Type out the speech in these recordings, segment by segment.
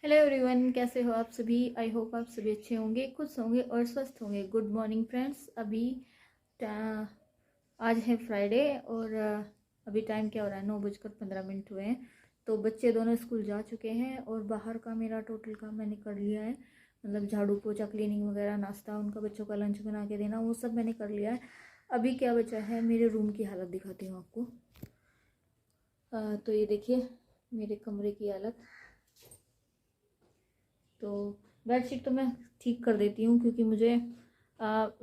Hello everyone, कैसे हो आप सभी। आई होप आप सभी अच्छे होंगे, खुश होंगे और स्वस्थ होंगे। Good morning friends. अभी आज है फ्राइडे और अभी टाइम क्या हो रहा है, 9:15 हुए हैं। तो बच्चे दोनों स्कूल जा चुके हैं और बाहर का मेरा टोटल काम मैंने कर लिया है। मतलब झाड़ू पोछा, क्लीनिंग वगैरह, नाश्ता, उनका बच्चों का लंच बना के देना, वो सब मैंने कर लिया है। अभी क्या बचा है, मेरे रूम की हालत दिखाती हूँ आपको। तो ये देखिए मेरे कमरे की हालत। तो बेडशीट तो मैं ठीक कर देती हूँ क्योंकि मुझे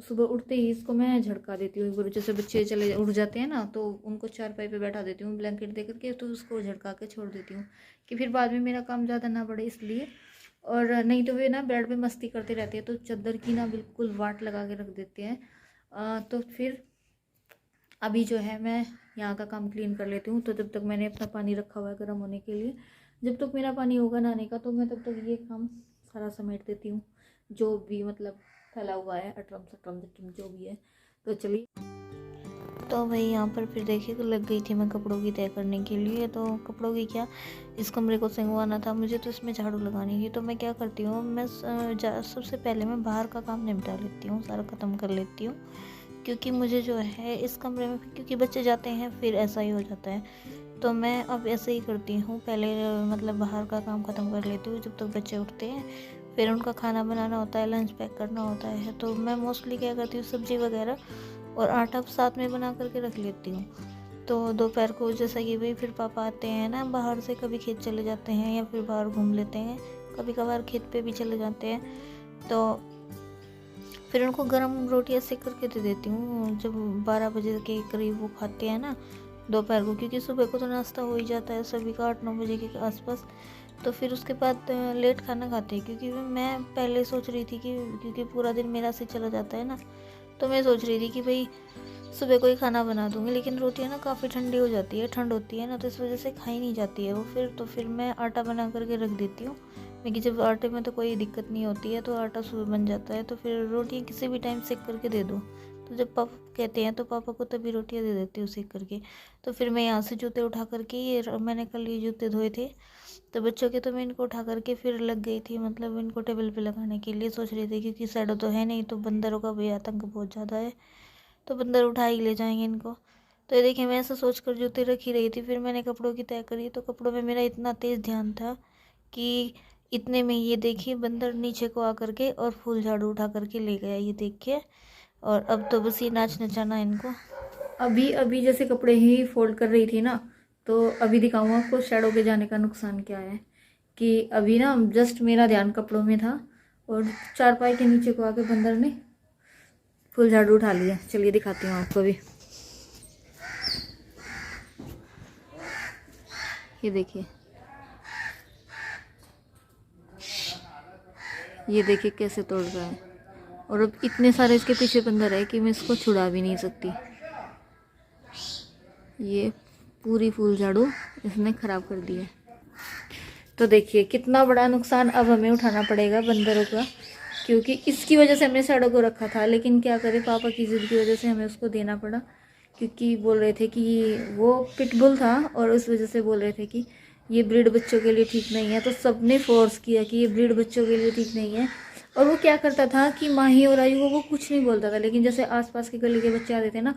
सुबह उठते ही इसको मैं झड़का देती हूँ। एक बार जैसे बच्चे चले उठ जाते हैं ना, तो उनको चारपाई पे बैठा देती हूँ ब्लैंकेट दे करके, तो उसको झड़का के छोड़ देती हूँ कि फिर बाद में मेरा काम ज़्यादा ना बढ़े इसलिए। और नहीं तो वे ना बेड पे मस्ती करते रहते हैं, तो चादर की ना बिल्कुल वाट लगा के रख देते हैं। तो फिर अभी जो है मैं यहाँ का काम क्लीन कर लेती हूँ। तो जब तक मैंने अपना पानी रखा हुआ है गर्म होने के लिए, जब तक मेरा पानी होगा नहाने का, तो मैं तब तक ये काम सारा समेट देती हूँ, जो भी मतलब फैला हुआ है, अटरम सटरम जटरम जो भी है। तो चलिए, तो भाई यहाँ पर फिर देखिए लग गई थी मैं कपड़ों की तय करने के लिए। तो कपड़ों की क्या, इस कमरे को संगवाना था मुझे, तो इसमें झाड़ू लगानी थी। तो मैं क्या करती हूँ, मैं सबसे पहले मैं बाहर का काम निपटा लेती हूँ, सारा ख़त्म कर लेती हूँ। क्योंकि मुझे जो है इस कमरे में, क्योंकि बच्चे जाते हैं फिर ऐसा ही हो जाता है। तो मैं अब ऐसे ही करती हूँ, पहले मतलब बाहर का काम ख़त्म कर लेती हूँ जब तक बच्चे उठते हैं। फिर उनका खाना बनाना होता है, लंच पैक करना होता है। तो मैं मोस्टली क्या करती हूँ, सब्ज़ी वगैरह और आटा साथ में बना करके रख लेती हूँ। तो दोपहर को जैसा कि भाई फिर पापा आते हैं ना बाहर से, कभी खेत चले जाते हैं या फिर बाहर घूम लेते हैं, कभी कभार खेत पे भी चले जाते हैं। तो फिर उनको गरम रोटियां सेक करके दे देती हूँ जब 12 बजे के करीब वो खाते हैं ना दोपहर को, क्योंकि सुबह को तो नाश्ता हो ही जाता है सभी का 8-9 बजे के आसपास। तो फिर उसके बाद लेट खाना खाते हैं, क्योंकि मैं पहले सोच रही थी कि क्योंकि पूरा दिन मेरा से चला जाता है ना, तो मैं सोच रही थी कि भाई सुबह को ही खाना बना दूँगी। लेकिन रोटियाँ ना काफ़ी ठंडी हो जाती है, ठंड होती है ना, तो इस वजह से खाई नहीं जाती है वो। फिर मैं आटा बना करके रख देती हूँ, क्योंकि जब आटे में तो कोई दिक्कत नहीं होती है, तो आटा सुबह बन जाता है। तो फिर रोटियाँ किसी भी टाइम सेक करके दे दो, तो जब पापा कहते हैं तो पापा को तभी रोटियाँ दे देती हूँ सेक करके। तो फिर मैं यहाँ से जूते उठा करके, ये मैंने कल ये जूते धोए थे तो बच्चों के, तो मैं इनको उठा करके फिर लग गई थी, मतलब इनको टेबल पे लगाने के लिए सोच रही थी, क्योंकि शैडो तो है नहीं, तो बंदरों का भी आतंक बहुत ज़्यादा है, तो बंदर उठा ही ले जाएंगे इनको। तो ये देखिए मैं ऐसा सोच कर जूते रख ही रही थी, फिर मैंने कपड़ों की तय करी। तो कपड़ों में मेरा इतना तेज़ ध्यान था कि इतने में ये देखिए बंदर नीचे को आकर के और फूल झाड़ू उठा करके ले गया, ये देखिए। और अब तो बस ये नाच नचाना इनको। अभी अभी जैसे कपड़े ही फोल्ड कर रही थी ना, तो अभी दिखाऊँ आपको शैडो के जाने का नुकसान क्या है। कि अभी ना जस्ट मेरा ध्यान कपड़ों में था और चारपाई के नीचे को आके बंदर ने फुल झाड़ू उठा लिया। चलिए दिखाती हूँ आपको भी। ये देखिए, ये देखिए कैसे तोड़ रहा है। और अब इतने सारे इसके पीछे बंदर है कि मैं इसको छुड़ा भी नहीं सकती। ये पूरी फूल झाड़ू इसने खराब कर दी है। तो देखिए कितना बड़ा नुकसान अब हमें उठाना पड़ेगा बंदरों का, क्योंकि इसकी वजह से हमने सड़क को रखा था। लेकिन क्या करें, पापा की जिद की वजह से हमें उसको देना पड़ा, क्योंकि बोल रहे थे कि वो पिटबुल था और उस वजह से बोल रहे थे कि ये ब्रीड बच्चों के लिए ठीक नहीं है। तो सबने फोर्स किया कि ये ब्रीड बच्चों के लिए ठीक नहीं है। और वो क्या करता था कि माही और आयु वो कुछ नहीं बोलता था, लेकिन जैसे आसपास के गली के बच्चे आते थे ना,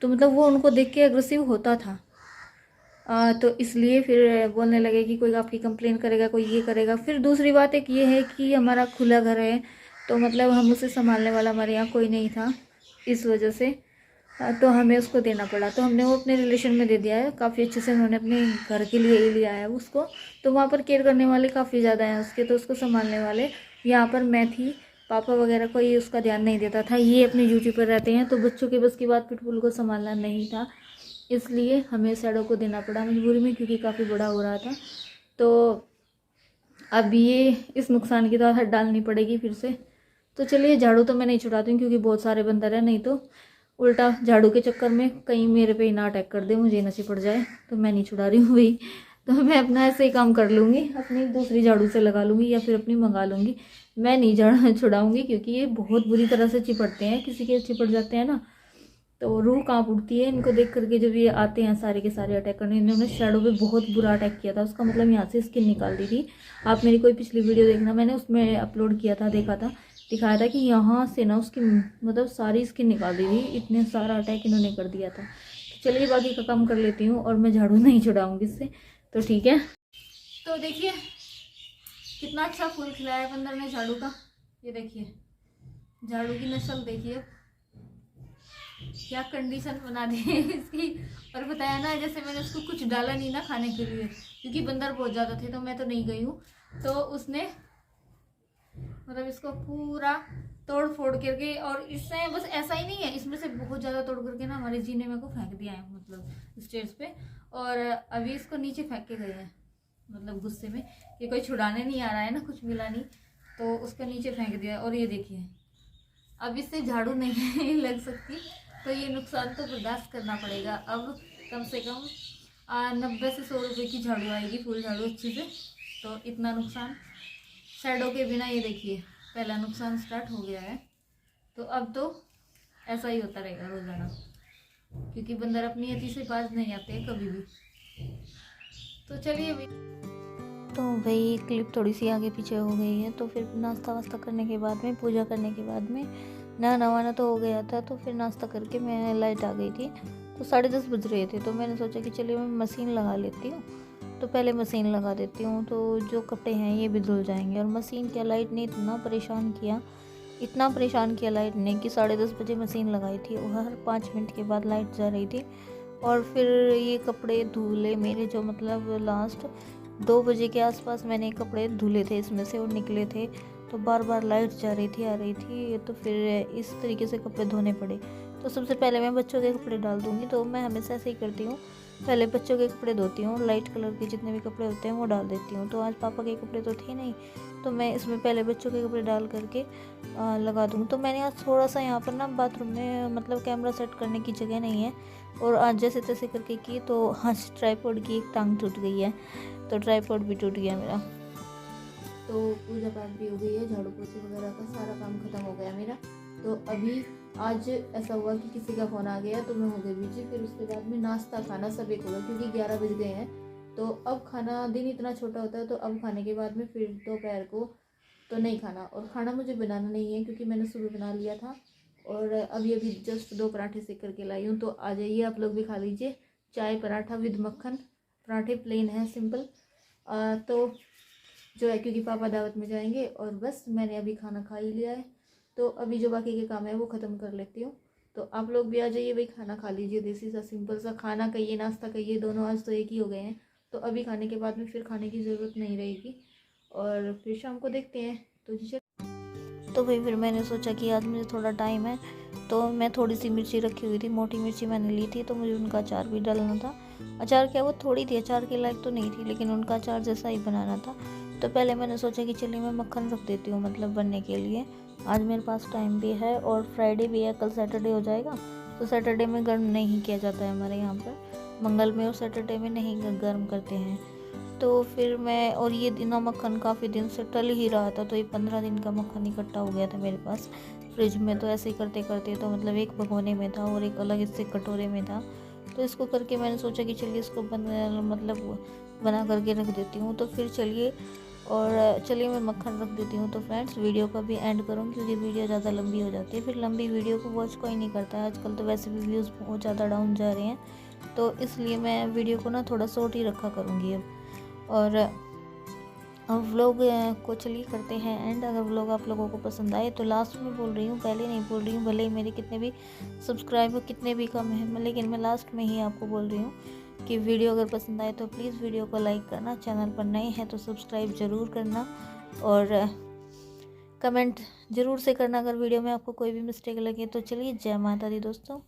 तो मतलब वो उनको देख के अग्रेसिव होता था। तो इसलिए फिर बोलने लगे कि कोई आपकी कंप्लेन करेगा, कोई ये करेगा। फिर दूसरी बात एक ये है कि हमारा खुला घर है, तो मतलब हम उसे संभालने वाला हमारे यहाँ कोई नहीं था, इस वजह से तो हमें उसको देना पड़ा। तो हमने वो अपने रिलेशन में दे दिया है, काफ़ी अच्छे से उन्होंने अपने घर के लिए ही लिया है उसको। तो वहाँ पर केयर करने वाले काफ़ी ज़्यादा हैं उसके, तो उसको संभालने वाले यहाँ पर मैं थी। पापा वगैरह कोई उसका ध्यान नहीं देता था, ये अपनी ड्यूटी पर रहते हैं। तो बच्चों के बस की बात पिटबुल को संभालना नहीं था, इसलिए हमें शैडो को देना पड़ा मजबूरी में, क्योंकि काफ़ी बड़ा हो रहा था। तो अब ये इस नुकसान की तो हद डालनी पड़ेगी फिर से। तो चलिए, झाड़ू तो मैं नहीं छुड़ाती हूँ क्योंकि बहुत सारे बंदर हैं, नहीं तो उल्टा झाड़ू के चक्कर में कहीं मेरे पे ही ना अटैक कर दे, मुझे ना चिपट जाए। तो मैं नहीं छुड़ा रही हूँ भाई, तो मैं अपना ऐसे ही काम कर लूँगी, अपनी दूसरी झाड़ू से लगा लूँगी या फिर अपनी मंगा लूँगी। मैं नहीं झाड़ू छुड़ाऊँगी, क्योंकि ये बहुत बुरी तरह से चिपटते हैं, किसी के चिपट जाते हैं ना तो रूह कांप उठती है इनको देख करके जब ये आते हैं सारे के सारे अटैक करने। इन्होंने शैडो पे बहुत बुरा अटैक किया था, उसका मतलब यहाँ से स्किन निकाल दी थी। आप मेरी कोई पिछली वीडियो देखना, मैंने उसमें अपलोड किया था, देखा था, दिखाया था कि यहाँ से ना उसकी मतलब सारी स्किन निकाल दी थी, इतने सारा अटैक इन्होंने कर दिया था। तो चलिए बाकी का काम कर लेती हूँ और मैं झाड़ू नहीं छुड़ाऊँगी इससे, तो ठीक है। तो देखिए कितना अच्छा फूल खिलाया है बंदर ने झाड़ू का, ये देखिए झाड़ू की नस्ल देखिए क्या कंडीशन बना दी है इसकी। और बताया ना जैसे मैंने उसको कुछ डाला नहीं ना खाने के लिए, क्योंकि बंदर बहुत ज़्यादा थे तो मैं तो नहीं गई हूँ, तो उसने मतलब इसको पूरा तोड़ फोड़ करके, और इससे बस ऐसा ही नहीं है, इसमें से बहुत ज़्यादा तोड़ करके ना हमारे जीने में को फेंक दिया है मतलब स्टेज पे, और अभी इसको नीचे फेंक के गए हैं मतलब गुस्से में कि कोई छुड़ाने नहीं आ रहा है ना, कुछ मिला नहीं, तो उसको नीचे फेंक दिया। और ये देखिए अब इससे झाड़ू नहीं लग सकती, तो ये नुकसान तो बर्दाश्त करना पड़ेगा। अब कम से कम 90 से 100 रुपये की झाड़ू आएगी, फुल झाड़ू अच्छी से, तो इतना नुकसान शैडो के बिना ये देखिए पहला नुकसान स्टार्ट हो गया है। तो अब तो ऐसा ही होता रहेगा रोजाना, क्योंकि बंदर अपनी अति से बाज नहीं आते कभी भी। तो चलिए भाई, तो भाई क्लिप थोड़ी सी आगे पीछे हो गई है। तो फिर नाश्ता वास्ता करने के बाद में, पूजा करने के बाद में नहाना वाना तो हो गया था, तो फिर नाश्ता करके मैं लाइट आ गई थी, तो 10:30 बज रहे थे। तो मैंने सोचा कि चलिए मैं मशीन लगा लेती हूँ, तो पहले मशीन लगा देती हूँ, तो जो कपड़े हैं ये भी धुल जाएंगे। और मशीन क्या, लाइट ने इतना परेशान किया लाइट ने कि 10:30 बजे मशीन लगाई थी और हर 5 मिनट के बाद लाइट जा रही थी। और फिर ये कपड़े धुले मेरे, जो मतलब लास्ट 2 बजे के आसपास मैंने कपड़े धुले थे इसमें से और निकले थे, तो बार बार लाइट जा रही थी आ रही थी, तो फिर इस तरीके से कपड़े धोने पड़े। तो सबसे पहले मैं बच्चों के कपड़े डाल दूँगी, तो मैं हमेशा ऐसे ही करती हूँ, पहले बच्चों के कपड़े धोती हूँ, लाइट कलर के जितने भी कपड़े होते हैं वो डाल देती हूँ। तो आज पापा के कपड़े तो थे नहीं, तो मैं इसमें पहले बच्चों के कपड़े डाल करके लगा दूँ। तो मैंने आज थोड़ा सा यहाँ पर ना बाथरूम में मतलब कैमरा सेट करने की जगह नहीं है, और आज जैसे तैसे करके की, तो आज ट्राईपॉड की एक टांग टूट गई है, तो ट्राईपॉड भी टूट गया मेरा। तो पूजा पाठ भी हो गई है, झाड़ू पोछे वगैरह का सारा काम खत्म हो गया मेरा। तो अभी आज ऐसा हुआ कि किसी का फ़ोन आ गया तो मैं हो गई बिजी। फिर उसके बाद में नाश्ता खाना सब एक होगा, क्योंकि 11 बज गए हैं। तो अब खाना, दिन इतना छोटा होता है, तो अब खाने के बाद में फिर दोपहर को तो नहीं खाना, और खाना मुझे बनाना नहीं है क्योंकि मैंने सुबह बना लिया था। और अभी जस्ट 2 पराठे सेक करके लाई हूँ, तो आ जाइए आप लोग भी खा लीजिए। चाय पराठा विद मक्खन, पराठे प्लेन है सिंपल, तो जो है क्योंकि पापा दावत में जाएंगे। और बस मैंने अभी खाना खा ही लिया है, तो अभी जो बाकी के काम है वो ख़त्म कर लेती हूँ। तो आप लोग भी आ जाइए भाई, खाना खा लीजिए, देसी सा सिंपल सा खाना कहिए, नाश्ता कहिए, दोनों आज तो एक ही हो गए हैं। तो अभी खाने के बाद में फिर खाने की ज़रूरत नहीं रहेगी, और फिर शाम को देखते हैं। तो जी तो भाई फिर मैंने सोचा कि आज मुझे थोड़ा टाइम है, तो मैं थोड़ी सी मिर्ची रखी हुई थी, मोटी मिर्ची मैंने ली थी, तो मुझे उनका अचार भी डालना था। अचार क्या, वो थोड़ी थी, अचार के लायक तो नहीं थी, लेकिन उनका अचार जैसा ही बनाना था। तो पहले मैंने सोचा कि चलिए मैं मक्खन रख देती हूँ मतलब बनने के लिए। आज मेरे पास टाइम भी है और फ्राइडे भी है, कल सैटरडे हो जाएगा। तो सैटरडे में गर्म नहीं किया जाता है हमारे यहाँ पर, मंगल में और सैटरडे में नहीं गर्म करते हैं। तो फिर मैं, और ये दिनों मक्खन काफ़ी दिन से टल ही रहा था, तो ये 15 दिन का मक्खन इकट्ठा हो गया था मेरे पास फ्रिज में। तो ऐसे ही करते करते तो मतलब एक भगोने में था और एक अलग इससे कटोरे में था, तो इसको करके मैंने सोचा कि चलिए इसको बना करके रख देती हूँ। तो फिर चलिए मैं मक्खन रख देती हूँ। तो फ्रेंड्स वीडियो का भी एंड करूँ, क्योंकि वीडियो ज़्यादा लंबी हो जाती है, फिर लंबी वीडियो को वॉच कोई नहीं करता है आजकल, तो वैसे भी व्यूज़ बहुत ज़्यादा डाउन जा रहे हैं, तो इसलिए मैं वीडियो को ना थोड़ा शॉर्ट ही रखा करूँगी अब। और अब व्लॉग को चलिए करते हैं एंड। अगर व्लॉग आप लोगों को पसंद आए तो लास्ट में बोल रही हूँ, पहले नहीं बोल रही हूँ, भले ही मेरे कितने भी सब्सक्राइबर कितने भी कम हैं, लेकिन मैं लास्ट में ही आपको बोल रही हूँ कि वीडियो अगर पसंद आए तो प्लीज़ वीडियो को लाइक करना, चैनल पर नए हैं तो सब्सक्राइब ज़रूर करना, और कमेंट ज़रूर से करना अगर वीडियो में आपको कोई भी मिस्टेक लगे। तो चलिए जय माता दी दोस्तों।